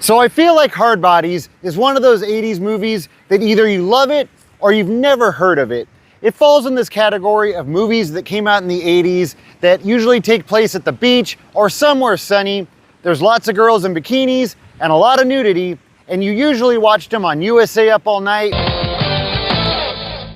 So I feel like Hardbodies is one of those 80s movies that either you love it or you've never heard of it. It falls in this category of movies that came out in the 80s that usually take place at the beach or somewhere sunny. There's lots of girls in bikinis and a lot of nudity, and you usually watched them on USA Up All Night.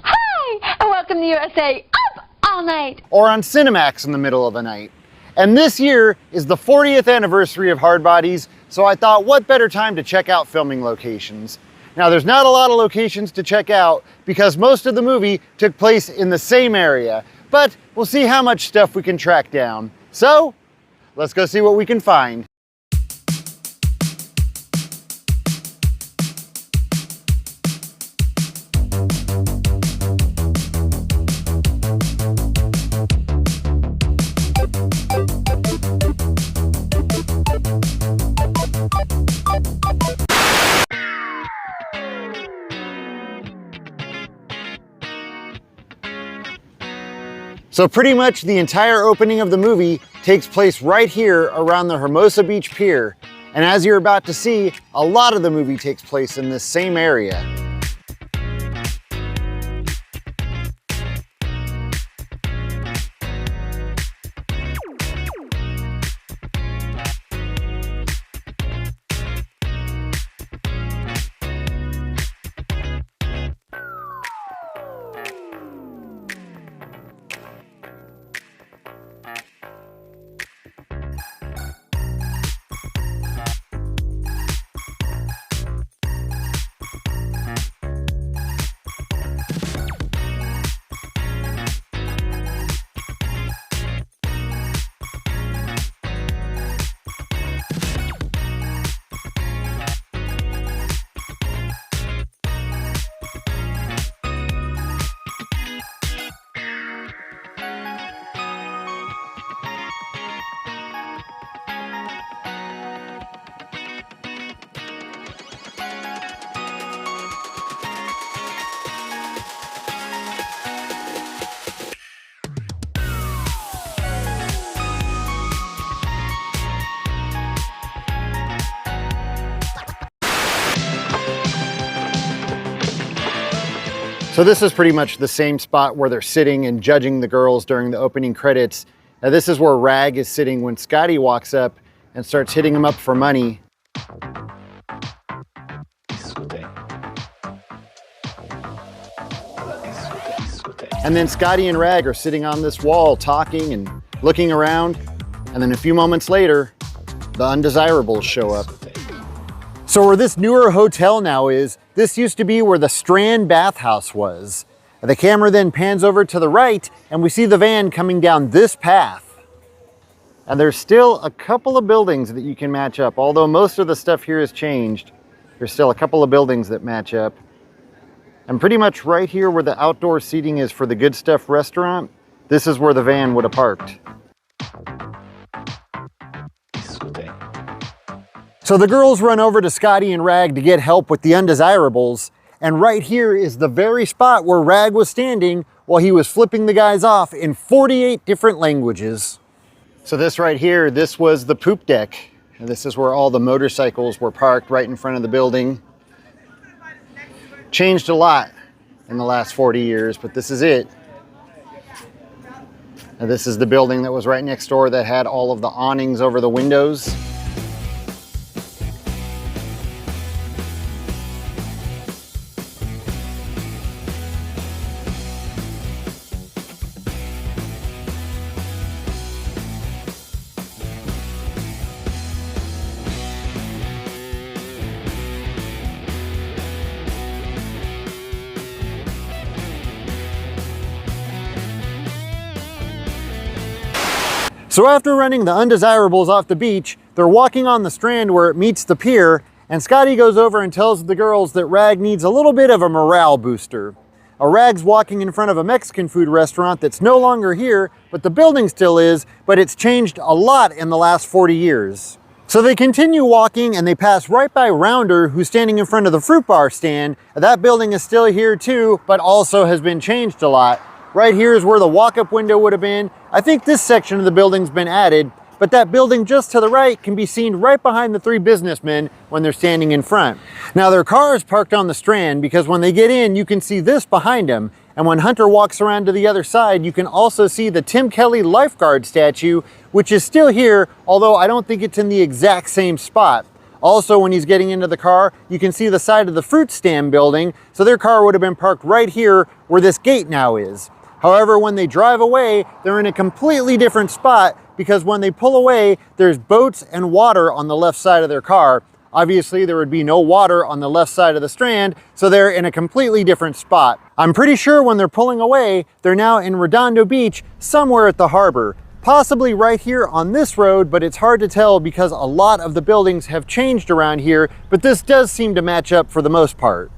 Hi, and welcome to USA Up All Night. Or on Cinemax in the middle of the night. And this year is the 40th anniversary of Hardbodies, so I thought what better time to check out filming locations. Now there's not a lot of locations to check out because most of the movie took place in the same area, but we'll see how much stuff we can track down. So, let's go see what we can find. So pretty much the entire opening of the movie takes place right here around the Hermosa Beach Pier. And as you're about to see, a lot of the movie takes place in this same area. So this is pretty much the same spot where they're sitting and judging the girls during the opening credits. Now this is where Rag is sitting when Scotty walks up and starts hitting him up for money. And then Scotty and Rag are sitting on this wall talking and looking around. And then a few moments later, the undesirables show up. So where this newer hotel now is, this used to be where the Strand bathhouse was. The camera then pans over to the right and we see the van coming down this path. And there's still a couple of buildings that you can match up. Although most of the stuff here has changed, there's still a couple of buildings that match up. And pretty much right here where the outdoor seating is for the Good Stuff restaurant, this is where the van would have parked. So the girls run over to Scotty and Rag to get help with the undesirables, and right here is the very spot where Rag was standing while he was flipping the guys off in 48 different languages. So this right here, this was the poop deck, and this is where all the motorcycles were parked right in front of the building. Changed a lot in the last 40 years, but this is it. And this is the building that was right next door that had all of the awnings over the windows. So after running the undesirables off the beach, they're walking on the Strand where it meets the pier, and Scotty goes over and tells the girls that Rag needs a little bit of a morale booster. Rag's walking in front of a Mexican food restaurant that's no longer here, but the building still is, but it's changed a lot in the last 40 years. So they continue walking and they pass right by Rounder, who's standing in front of the fruit bar stand. That building is still here too, but also has been changed a lot. Right here is where the walk-up window would have been. I think this section of the building's been added, but that building just to the right can be seen right behind the three businessmen when they're standing in front. Now their car is parked on the Strand because when they get in, you can see this behind them. And when Hunter walks around to the other side, you can also see the Tim Kelly lifeguard statue, which is still here, although I don't think it's in the exact same spot. Also, when he's getting into the car, you can see the side of the fruit stand building, so their car would have been parked right here where this gate now is. However, when they drive away, they're in a completely different spot because when they pull away, there's boats and water on the left side of their car. Obviously, there would be no water on the left side of the Strand, so they're in a completely different spot. I'm pretty sure when they're pulling away, they're now in Redondo Beach, somewhere at the harbor. Possibly right here on this road, but it's hard to tell because a lot of the buildings have changed around here, but this does seem to match up for the most part.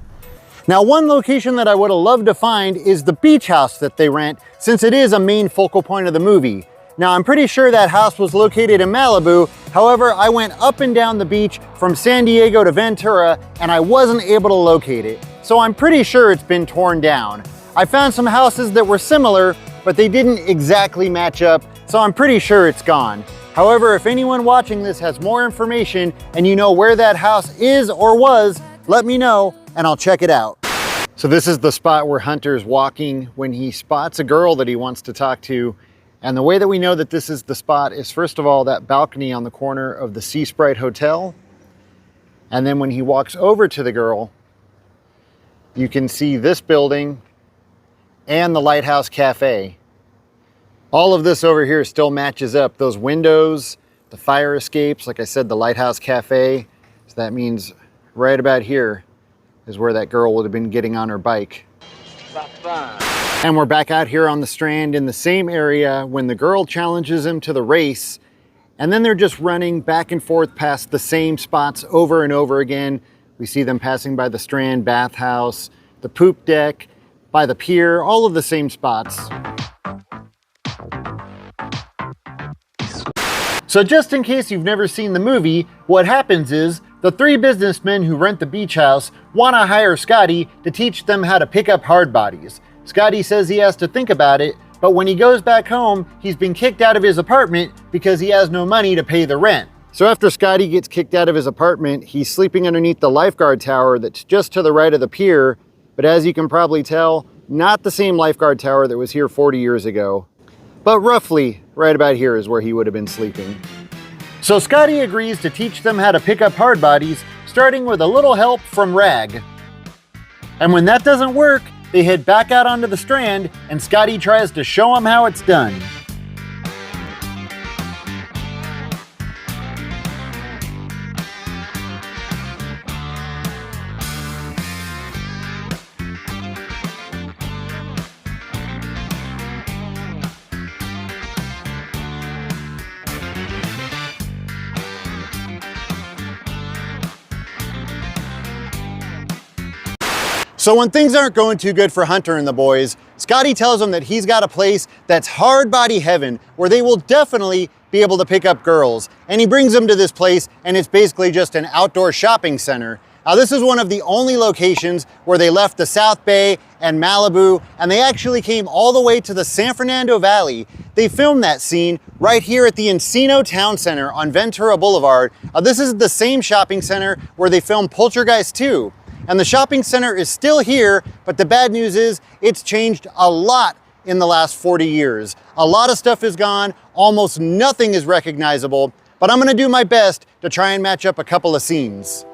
Now, one location that I would have loved to find is the beach house that they rent, since it is a main focal point of the movie. Now, I'm pretty sure that house was located in Malibu. However, I went up and down the beach from San Diego to Ventura, and I wasn't able to locate it. So I'm pretty sure it's been torn down. I found some houses that were similar, but they didn't exactly match up, so I'm pretty sure it's gone. However, if anyone watching this has more information and you know where that house is or was, let me know and I'll check it out. So this is the spot where Hunter's walking when he spots a girl that he wants to talk to. And the way that we know that this is the spot is, first of all, that balcony on the corner of the Sea Sprite Hotel. And then when he walks over to the girl, you can see this building and the Lighthouse Cafe. All of this over here still matches up. Those windows, the fire escapes, like I said, the Lighthouse Cafe. So that means right about here is where that girl would have been getting on her bike. And we're back out here on the Strand in the same area when the girl challenges him to the race. And then they're just running back and forth past the same spots over and over again. We see them passing by the Strand bathhouse, the poop deck, by the pier, all of the same spots. So just in case you've never seen the movie, what happens is the three businessmen who rent the beach house want to hire Scotty to teach them how to pick up hardbodies. Scotty says he has to think about it, but when he goes back home, he's been kicked out of his apartment because he has no money to pay the rent. So after Scotty gets kicked out of his apartment, he's sleeping underneath the lifeguard tower that's just to the right of the pier, but as you can probably tell, not the same lifeguard tower that was here 40 years ago. But roughly right about here is where he would have been sleeping. So Scotty agrees to teach them how to pick up hardbodies, starting with a little help from Rag. And when that doesn't work, they head back out onto the Strand and Scotty tries to show them how it's done. So when things aren't going too good for Hunter and the boys, Scotty tells them that he's got a place that's hard body heaven, where they will definitely be able to pick up girls. And he brings them to this place, and it's basically just an outdoor shopping center. Now this is one of the only locations where they left the South Bay and Malibu, and they actually came all the way to the San Fernando Valley. They filmed that scene right here at the Encino Town Center on Ventura Boulevard. This is the same shopping center where they filmed Poltergeist 2. And the shopping center is still here, but the bad news is it's changed a lot in the last 40 years. A lot of stuff is gone, almost nothing is recognizable, but I'm gonna do my best to try and match up a couple of scenes.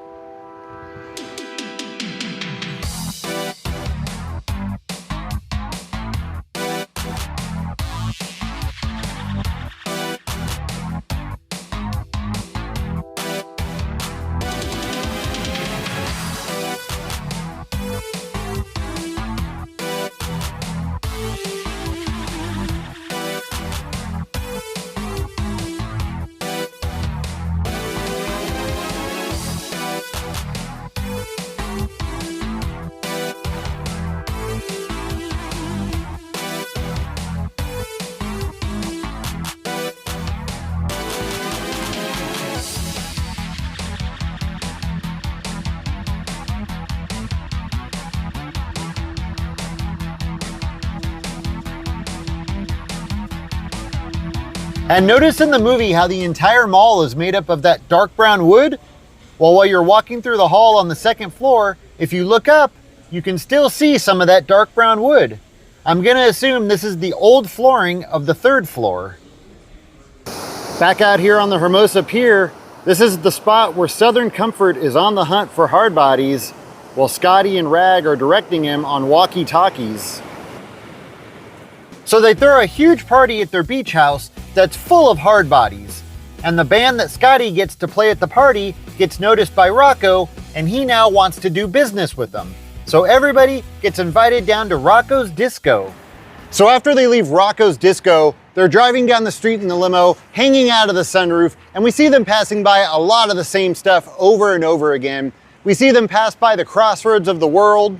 And notice in the movie how the entire mall is made up of that dark brown wood? Well, while you're walking through the hall on the second floor, if you look up, you can still see some of that dark brown wood. I'm gonna assume this is the old flooring of the third floor. Back out here on the Hermosa Pier, this is the spot where Southern Comfort is on the hunt for Hardbodies, while Scotty and Rag are directing him on walkie-talkies. So they throw a huge party at their beach house that's full of Hardbodies. And the band that Scotty gets to play at the party gets noticed by Rocco, and he now wants to do business with them. So everybody gets invited down to Rocco's Disco. So after they leave Rocco's Disco, they're driving down the street in the limo, hanging out of the sunroof, and we see them passing by a lot of the same stuff over and over again. We see them pass by the Crossroads of the World.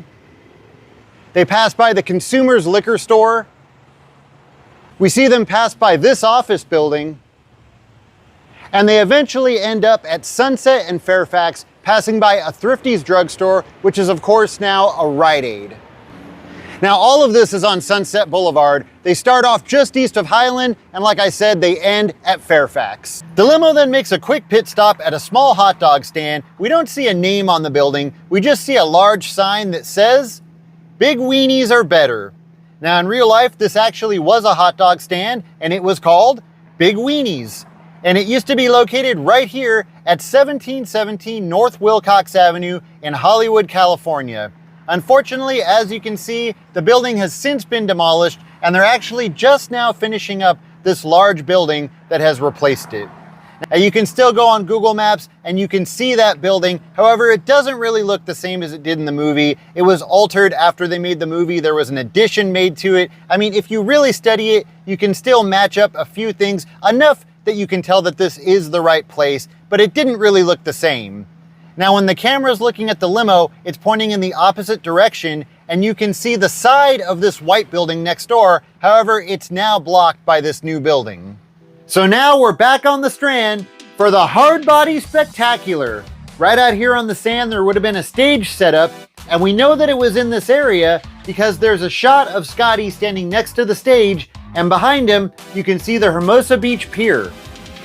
They pass by the Consumer's Liquor Store. We see them pass by this office building, and they eventually end up at Sunset and Fairfax, passing by a Thrifty's drugstore, which is of course now a Rite Aid. Now all of this is on Sunset Boulevard. They start off just east of Highland, and like I said, they end at Fairfax. The limo then makes a quick pit stop at a small hot dog stand. We don't see a name on the building, we just see a large sign that says, "Big Weenies are better." Now in real life, this actually was a hot dog stand, and it was called Big Weenies. And it used to be located right here at 1717 North Wilcox Avenue in Hollywood, California. Unfortunately, as you can see, the building has since been demolished, and they're actually just now finishing up this large building that has replaced it. Now, you can still go on Google Maps and you can see that building. However, it doesn't really look the same as it did in the movie. It was altered after they made the movie. There was an addition made to it. I mean, if you really study it, you can still match up a few things enough that you can tell that this is the right place, but it didn't really look the same. Now, when the camera's looking at the limo, it's pointing in the opposite direction, and you can see the side of this white building next door. However, it's now blocked by this new building. So now we're back on the Strand for the Hardbody Spectacular. Right out here on the sand, there would have been a stage set up, and we know that it was in this area because there's a shot of Scotty standing next to the stage, and behind him, you can see the Hermosa Beach Pier.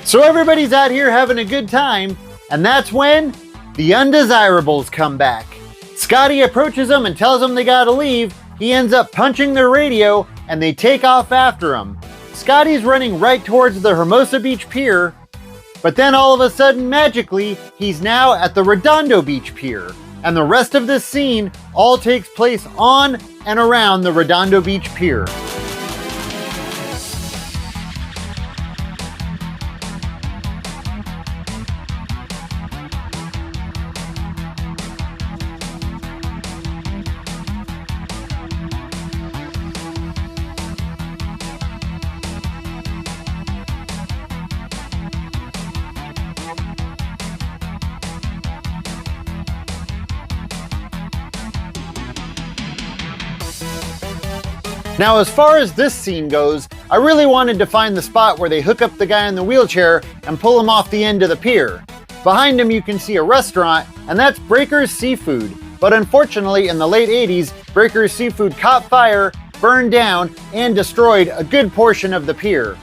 So everybody's out here having a good time, and that's when the undesirables come back. Scotty approaches them and tells them they gotta leave. He ends up punching their radio, and they take off after him. Scotty's running right towards the Hermosa Beach Pier, but then all of a sudden, magically, he's now at the Redondo Beach Pier. And the rest of this scene all takes place on and around the Redondo Beach Pier. Now, as far as this scene goes, I really wanted to find the spot where they hook up the guy in the wheelchair and pull him off the end of the pier. Behind him you can see a restaurant, and that's Breaker's Seafood. But unfortunately, in the late 80s, Breaker's Seafood caught fire, burned down, and destroyed a good portion of the pier.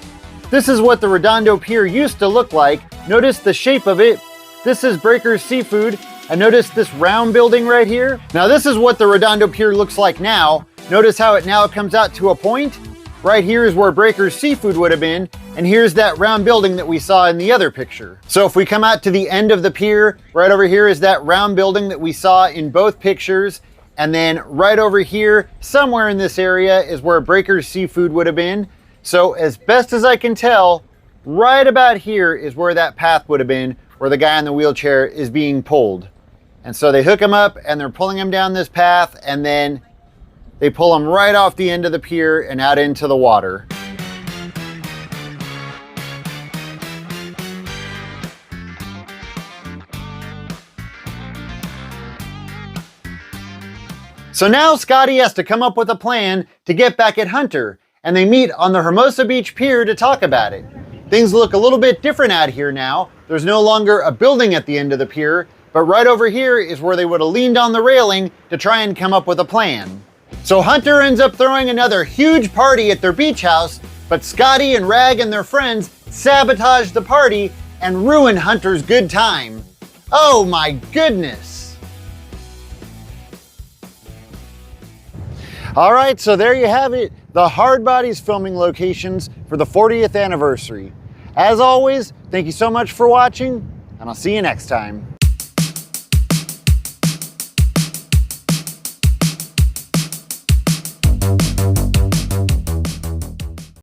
This is what the Redondo Pier used to look like. Notice the shape of it. This is Breaker's Seafood, and notice this round building right here. Now this is what the Redondo Pier looks like now. Notice how it now comes out to a point. Right here is where Breaker's Seafood would have been, and here's that round building that we saw in the other picture. So if we come out to the end of the pier, right over here is that round building that we saw in both pictures, and then right over here, somewhere in this area, is where Breaker's Seafood would have been. So as best as I can tell, right about here is where that path would have been, where the guy in the wheelchair is being pulled. And so they hook him up, and they're pulling him down this path, and then they pull him right off the end of the pier and out into the water. So now Scotty has to come up with a plan to get back at Hunter, and they meet on the Hermosa Beach Pier to talk about it. Things look a little bit different out here now. There's no longer a building at the end of the pier, but right over here is where they would have leaned on the railing to try and come up with a plan. So Hunter ends up throwing another huge party at their beach house, but Scotty and Rag and their friends sabotage the party, and ruin Hunter's good time. Oh my goodness! All right, so there you have it, the Hardbodies filming locations for the 40th anniversary. As always, thank you so much for watching, and I'll see you next time.